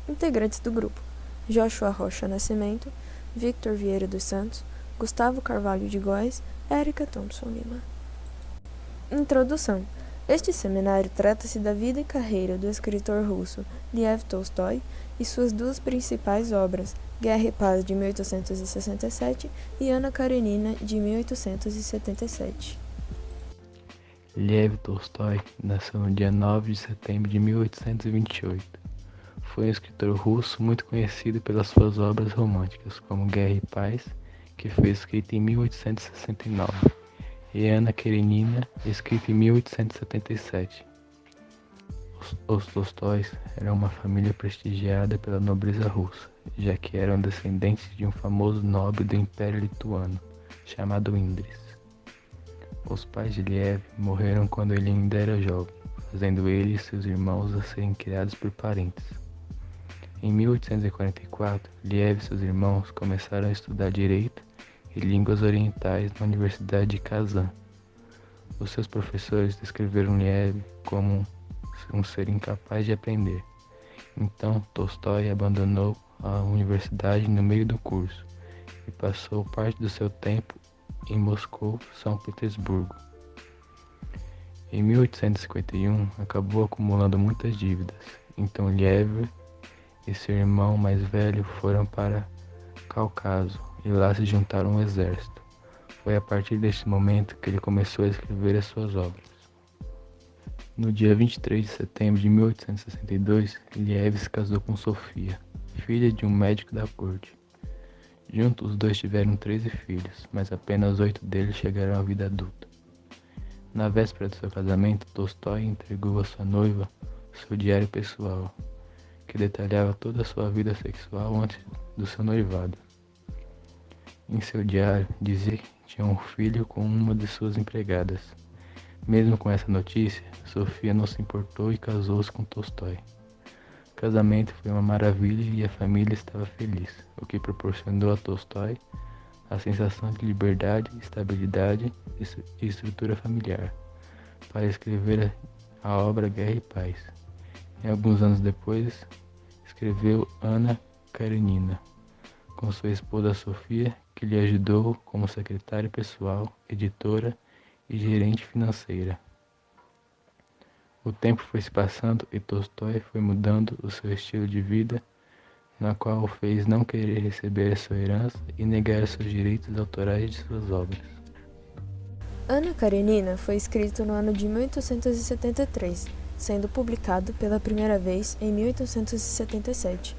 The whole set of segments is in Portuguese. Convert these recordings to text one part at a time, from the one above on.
Integrantes do grupo: Joshua Rocha Nascimento, Victor Vieira dos Santos, Gustavo Carvalho de Góes, Érica Thompson Lima. Introdução. Este seminário trata-se da vida e carreira do escritor russo Lev Tolstói e suas duas principais obras, Guerra e Paz, de 1867, e Ana Karenina, de 1877. Lev Tolstói nasceu no dia 9 de setembro de 1828. Foi um escritor russo muito conhecido pelas suas obras românticas, como Guerra e Paz, que foi escrita em 1869, e Ana Karenina, escrita em 1877. Os Tolstóis eram uma família prestigiada pela nobreza russa, já que eram descendentes de um famoso nobre do Império Lituano, chamado Indris. Os pais de Lev morreram quando ele ainda era jovem, fazendo ele e seus irmãos a serem criados por parentes. Em 1844, Lev e seus irmãos começaram a estudar Direito e Línguas Orientais na Universidade de Kazan. Os seus professores descreveram Lev como um ser incapaz de aprender. Então, Tolstói abandonou a universidade no meio do curso e passou parte do seu tempo em Moscou, São Petersburgo. Em 1851, acabou acumulando muitas dívidas, então Lev e seu irmão mais velho foram para Cáucaso e lá se juntaram ao exército. Foi a partir deste momento que ele começou a escrever as suas obras. No dia 23 de setembro de 1862, Lev se casou com Sofia, filha de um médico da corte. Juntos, os dois tiveram 13 filhos, mas apenas 8 deles chegaram à vida adulta. Na véspera do seu casamento, Tolstói entregou à sua noiva seu diário pessoal, que detalhava toda a sua vida sexual antes do seu noivado. Em seu diário, dizia que tinha um filho com uma de suas empregadas. Mesmo com essa notícia, Sofia não se importou e casou-se com Tolstói. O casamento foi uma maravilha e a família estava feliz, o que proporcionou a Tolstói a sensação de liberdade, estabilidade e estrutura familiar, para escrever a obra Guerra e Paz. E alguns anos depois, escreveu Ana Karenina, com sua esposa Sofia, que lhe ajudou como secretária pessoal, editora e gerente financeira. O tempo foi se passando e Tolstói foi mudando o seu estilo de vida, na qual o fez não querer receber a sua herança e negar seus direitos autorais de suas obras. Ana Karenina foi escrito no ano de 1873, sendo publicado pela primeira vez em 1877.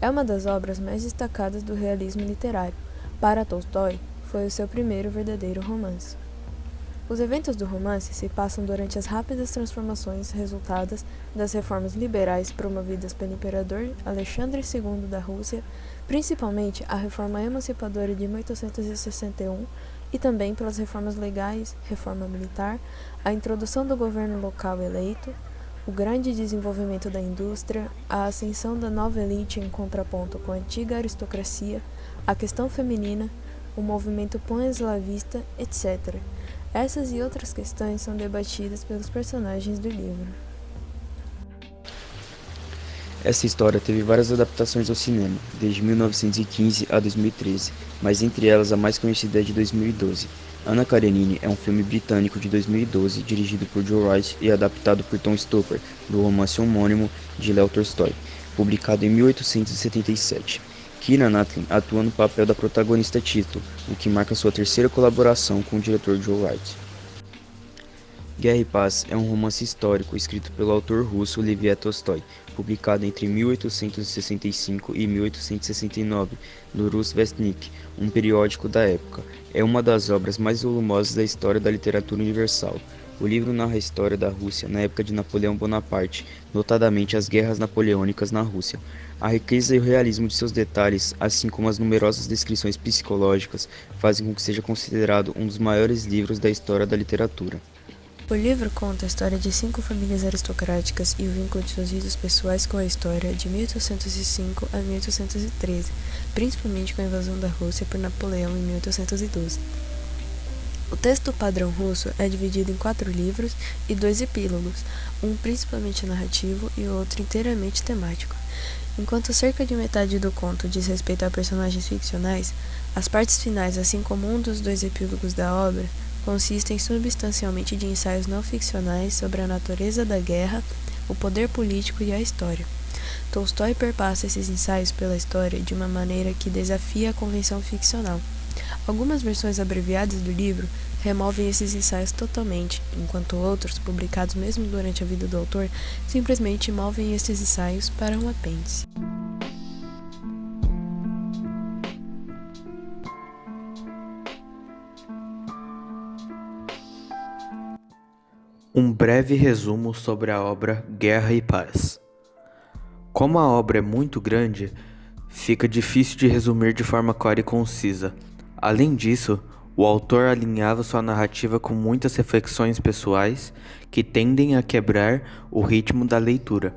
É uma das obras mais destacadas do realismo literário. Para Tolstói, foi o seu primeiro verdadeiro romance. Os eventos do romance se passam durante as rápidas transformações resultadas das reformas liberais promovidas pelo imperador Alexandre II da Rússia, principalmente a reforma emancipadora de 1861 e também pelas reformas legais, reforma militar, a introdução do governo local eleito, o grande desenvolvimento da indústria, a ascensão da nova elite em contraponto com a antiga aristocracia, a questão feminina, o movimento pan-eslavista, etc. Essas e outras questões são debatidas pelos personagens do livro. Essa história teve várias adaptações ao cinema, desde 1915 a 2013, mas entre elas a mais conhecida é de 2012. Ana Karenina é um filme britânico de 2012, dirigido por Joe Wright e adaptado por Tom Stoppard, do romance homônimo de Lev Tolstói, publicado em 1877. Keira Knightley atua no papel da protagonista Tito, o que marca sua terceira colaboração com o diretor Joe Wright. Guerra e Paz é um romance histórico escrito pelo autor russo Lev Tolstói, publicado entre 1865 e 1869 no Rus Vestnik, um periódico da época. É uma das obras mais volumosas da história da literatura universal. O livro narra a história da Rússia na época de Napoleão Bonaparte, notadamente as guerras napoleônicas na Rússia. A riqueza e o realismo de seus detalhes, assim como as numerosas descrições psicológicas, fazem com que seja considerado um dos maiores livros da história da literatura. O livro conta a história de 5 famílias aristocráticas e o vínculo de suas vidas pessoais com a história de 1805 a 1813, principalmente com a invasão da Rússia por Napoleão em 1812. O texto padrão russo é dividido em 4 livros e 2 epílogos, um principalmente narrativo e o outro inteiramente temático. Enquanto cerca de metade do conto diz respeito a personagens ficcionais, as partes finais, assim como um dos dois epílogos da obra, consistem substancialmente de ensaios não ficcionais sobre a natureza da guerra, o poder político e a história. Tolstói perpassa esses ensaios pela história de uma maneira que desafia a convenção ficcional. Algumas versões abreviadas do livro removem esses ensaios totalmente, enquanto outros, publicados mesmo durante a vida do autor, simplesmente movem esses ensaios para um apêndice. Um breve resumo sobre a obra Guerra e Paz. Como a obra é muito grande, fica difícil de resumir de forma clara e concisa. Além disso, o autor alinhava sua narrativa com muitas reflexões pessoais que tendem a quebrar o ritmo da leitura.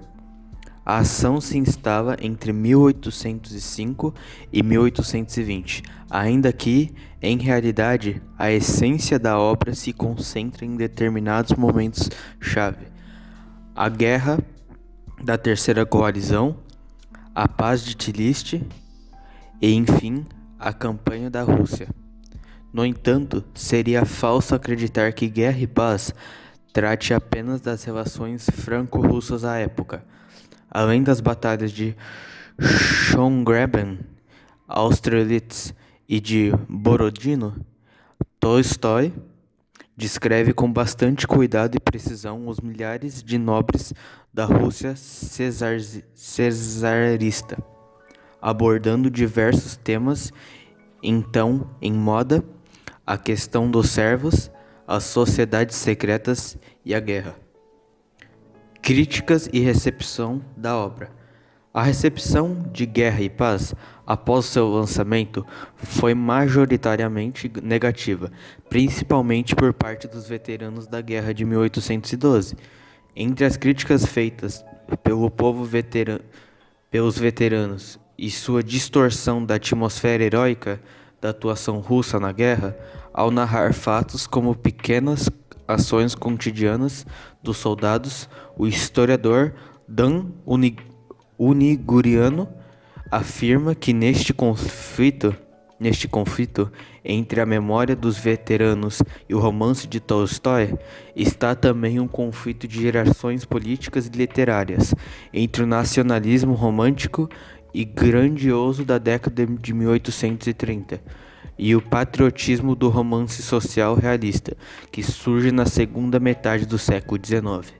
A ação se instala entre 1805 e 1820, ainda que, em realidade, a essência da obra se concentra em determinados momentos-chave. A Guerra da Terceira Coalizão, a Paz de Tilsit e, enfim, a Campanha da Rússia. No entanto, seria falso acreditar que Guerra e Paz trate apenas das relações franco-russas à época. Além das batalhas de Schongraben, Austerlitz e de Borodino, Tolstói descreve com bastante cuidado e precisão os milhares de nobres da Rússia cesarista, abordando diversos temas então em moda: a questão dos servos, as sociedades secretas e a guerra. Críticas e recepção da obra. A recepção de Guerra e Paz, após seu lançamento, foi majoritariamente negativa, principalmente por parte dos veteranos da Guerra de 1812. Entre as críticas feitas pelos veteranos e sua distorção da atmosfera heróica da atuação russa na guerra, ao narrar fatos como pequenas ações cotidianas dos soldados, o historiador Dan Unigurian afirma que neste conflito entre a memória dos veteranos e o romance de Tolstói está também um conflito de gerações políticas e literárias entre o nacionalismo romântico e grandioso da década de 1830 e o patriotismo do romance social realista, que surge na segunda metade do século XIX.